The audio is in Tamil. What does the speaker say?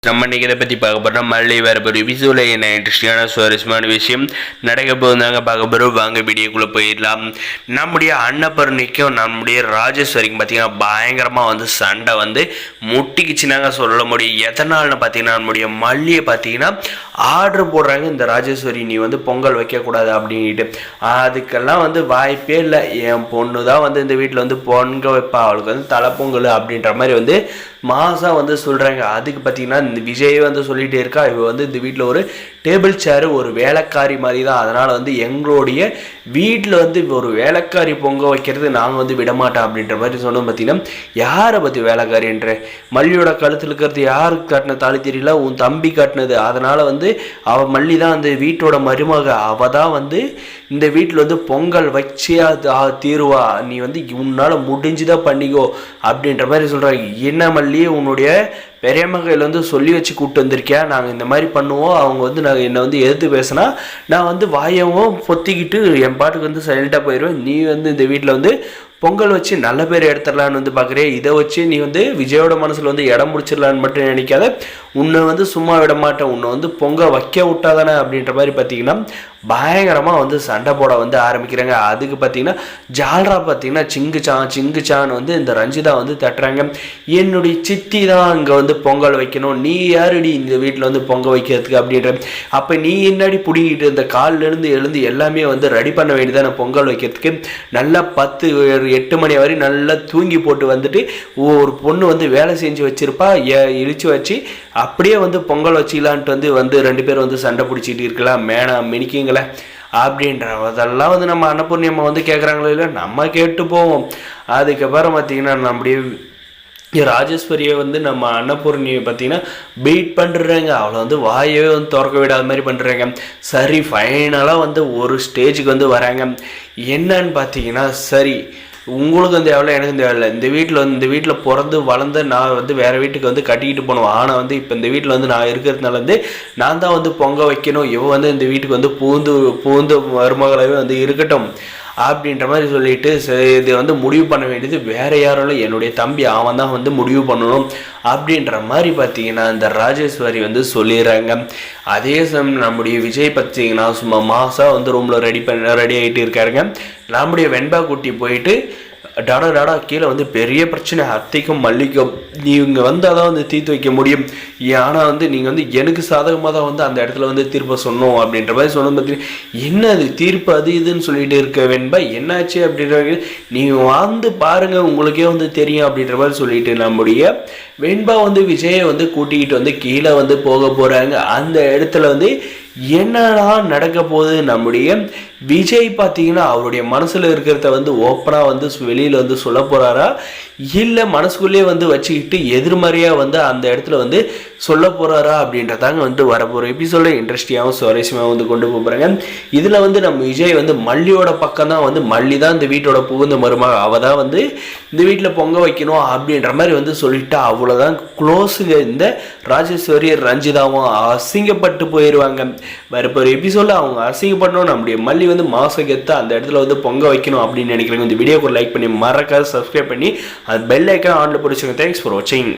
நம்ம இன்னைக்கு இதை பற்றி பார்க்க போகிறோம். மல்லி வேறு ஒரு எபிசோடில் என்ன இன்ட்ரெஸ்டிங்கான சுவாரஸ்யமான விஷயம் நடக்க போகுதாங்க பார்க்க போகிறோம். வாங்க வீடியோக்குள்ளே போயிடலாம். நம்முடைய அன்னபூர்ணிக்கும் நம்முடைய ராஜேஸ்வரிக்கும் பார்த்தீங்கன்னா பயங்கரமாக வந்து சண்டை வந்து முட்டிக்குச்சுனாங்க சொல்ல முடியும். எத்தனால்னு பார்த்தீங்கன்னா நம்முடைய மல்லியை பார்த்தீங்கன்னா ஆர்டர் போடுறாங்க, இந்த ராஜேஸ்வரி நீ வந்து பொங்கல் வைக்கக்கூடாது அப்படின்ட்டு. அதுக்கெல்லாம் வந்து வாய்ப்பே இல்லை. என் பொண்ணு தான் வந்து இந்த வீட்டில் வந்து பொங்கல் வைப்பா, அவளுக்கு வந்து தலைப்பொங்கல் அப்படின்ற மாதிரி வந்து மாதம் வந்து சொல்கிறாங்க. அதுக்கு பார்த்தீங்கன்னா இந்த விஜய் வந்து சொல்லிகிட்டே இருக்கா, இவ வந்து இந்த வீட்டில் ஒரு டேபிள் சேரு ஒரு வேலைக்காரி மாதிரி தான், அதனால் வந்து எங்களுடைய வீட்டில் வந்து ஒரு வேலைக்காரி பொங்க வைக்கிறது நாங்கள் வந்து விடமாட்டோம் அப்படின்ற மாதிரி சொன்னோம். பார்த்தீங்கன்னா யாரை பற்றி வேலைக்காரின்ற மல்லியோட கழுத்தில் இருக்கிறது யாருக்கு காட்டின தாலி தெரியல, உன் தம்பி காட்டினது. அதனால் வந்து அவள் மல்லி தான் அந்த வீட்டோட மருமக, அவள் தான் வந்து இந்த வீட்டில் வந்து பொங்கல் வச்சே தீருவா, நீ வந்து உன்னால் முடிஞ்சுதான் பண்ணிக்கோ அப்படின்ற மாதிரி சொல்கிறாங்க. என்ன மல்லி உன்னுடைய பெரிய மகையில் வந்து சொல்லி வச்சு கூப்பிட்டு வந்திருக்கியா, நாங்கள் இந்த மாதிரி பண்ணுவோம், அவங்க வந்து நாங்கள் என்னை வந்து எதிர்த்து பேசினா நான் வந்து வாயவும் பொத்திக்கிட்டு என் பாட்டுக்கு வந்து சைலண்ட்டாக போயிடுவேன். நீ வந்து இந்த வீட்டில் வந்து பொங்கல் வச்சு நல்ல பேர் எடுத்துடலான்னு வந்து பார்க்குறேன். இதை வச்சு நீ வந்து விஜயோட மனசில் வந்து இடம் முடிச்சிடலான்னு மட்டும் நினைக்காத, உன்னை வந்து சும்மா விட மாட்டேன், உன்னை வந்து பொங்கல் வைக்க விட்டாதானே அப்படின்ற மாதிரி பார்த்தீங்கன்னா பயங்கரமாக வந்து சண்டை போட வந்து ஆரம்பிக்கிறாங்க. அதுக்கு பார்த்தீங்கன்னா ஜால்ரா பார்த்தீங்கன்னா சிங்குச்சான் வந்து இந்த ரஞ்சிதா வந்து தட்டுறாங்க. என்னுடைய சித்தி தான் இங்கே வந்து பொங்கல் வைக்கணும், நீ யாருடி இந்த வீட்டில் வந்து பொங்கல் வைக்கிறதுக்கு அப்படின்ற. அப்போ நீ என்னடி பிடிங்கிட்டு இந்த காலிலேருந்து எழுந்து எல்லாமே வந்து ரெடி பண்ண வேண்டியதான பொங்கல் வைக்கிறதுக்கு. நல்லா 10-8 மணி வரை நல்லா தூங்கி போட்டு வந்துட்டு ஒரு பொண்ணு வந்து வேலை செஞ்சு வச்சிருப்பா, இழிச்சு வச்சு அப்படியே வந்து பொங்கல் வச்சிக்கலான்ட்டு வந்து 2 பேர் வந்து சண்டை பிடிச்சிட்டு இருக்கலாம், மினிக்கிங்களே அப்படின்றதெல்லாம் வந்து நம்ம அன்னபூர்ணி அம்மா வந்து கேட்குறாங்களோ இல்லை நம்ம கேட்டு போவோம். அதுக்கப்புறம் பார்த்தீங்கன்னா நம்முடைய ராஜேஸ்வரியை வந்து நம்ம அன்னபூர்ணியை பார்த்தீங்கன்னா பீட் பண்ணுறாங்க. அவளை வந்து வாயவே வந்து திறக்க விடாத மாதிரி பண்ணுறாங்க. சரி ஃபைனலாக வந்து ஒரு ஸ்டேஜுக்கு வந்து வராங்க. என்னன்னு பார்த்தீங்கன்னா சரி உங்களுக்கு வந்து எவ்வளோ எனக்கு இந்த எவ்வளோ, இந்த வீட்டில் பிறந்து வளர்ந்து நான் வந்து வேறு வீட்டுக்கு வந்து கட்டிக்கிட்டு போனோம். ஆனால் வந்து இப்போ இந்த வீட்டில் வந்து நான் இருக்கிறதுனால வந்து நான் தான் வந்து பொங்க வைக்கணும், இவன் வந்து இந்த வீட்டுக்கு வந்து பூந்து மருமகளாகவே வந்து இருக்கட்டும் அப்படின்ற மாதிரி சொல்லிட்டு இது வந்து முடிவு பண்ண வேண்டியது வேறு யாரும் இல்லை, என்னுடைய தம்பி, அவன் தான் வந்து முடிவு பண்ணணும் அப்படின்ற மாதிரி பார்த்தீங்கன்னா இந்த ராஜேஸ்வரி வந்து சொல்லிடுறாங்க. அதே சமயம் நம்முடைய விஜய் பார்த்தீங்கன்னா சும்மா மாதம் வந்து ரூமில் ரெடி ஆகிட்டு இருக்காருங்க. நம்முடைய வெண்பா குட்டி போயிட்டு டாடா கீழே வந்து பெரிய பிரச்சனை, அத்தைக்கும் மல்லிக்கும் நீங்கள் வந்து அதான் வந்து தீர்த்து வைக்க முடியும், ஆனால் வந்து நீங்கள் வந்து எனக்கு சாதகமாக தான் வந்து அந்த இடத்துல வந்து தீர்ப்பை சொன்னோம் அப்படின்ற மாதிரி சொன்ன பார்த்தீங்கன்னா என்ன அது தீர்ப்பு அது இதுன்னு சொல்லிட்டு இருக்க வெண்பா, என்னாச்சு அப்படின்ற நீங்கள் வந்து பாருங்கள் உங்களுக்கே வந்து தெரியும் அப்படின்ற மாதிரி சொல்லிட்டு நம்முடைய வெண்பா வந்து விஜயை வந்து கூட்டிக்கிட்டு வந்து கீழே வந்து போக போகிறாங்க. அந்த இடத்துல வந்து என்னடா நடக்க போகுது, நம்முடைய விஜய் பார்த்தீங்கன்னா அவருடைய மனசில் இருக்கிறத வந்து ஓப்பனாக வந்து வெளியில் வந்து சொல்ல போகிறாரா, இல்லை மனசுக்குள்ளேயே வந்து வச்சுக்கிட்டு எதிர்மறையாக வந்து அந்த இடத்துல வந்து சொல்ல போகிறாரா அப்படின்றதாங்க வந்து வரப்போகிற எபிசோட இன்ட்ரெஸ்டிங்காகவும் சுவாரஸ்யமாக வந்து கொண்டு போகிறாங்க. இதில் வந்து நம்ம விஜய் வந்து மல்லியோட பக்கம் தான் வந்து மல்லி தான் இந்த வீட்டோட புகுந்த மருமக, அவள் தான் வந்து இந்த வீட்டில் பொங்க வைக்கணும் அப்படின்ற மாதிரி வந்து சொல்லிட்டு அவ்வளோதான் க்ளோஸுங்க. இந்த ராஜேஸ்வரி ரஞ்சிதாவும் அசிங்கப்பட்டு போயிடுவாங்க. வரப்போகிற எபிசோடில் அவங்க அசிங்கப்படணும், நம்முடைய மல்லி வந்து மாசக்கெத்த அந்த இடத்துல வந்து பொங்க வைக்கணும் அப்படின்னு நினைக்கிறேங்க. இந்த வீடியோக்கு லைக் பண்ணி மறக்காத சப்ஸ்கிரைப் பண்ணி அது பெல் ஐக்கான் ஆன்ல பிடிச்சிங்க. தேங்க்ஸ் ஃபார் வாட்சிங்.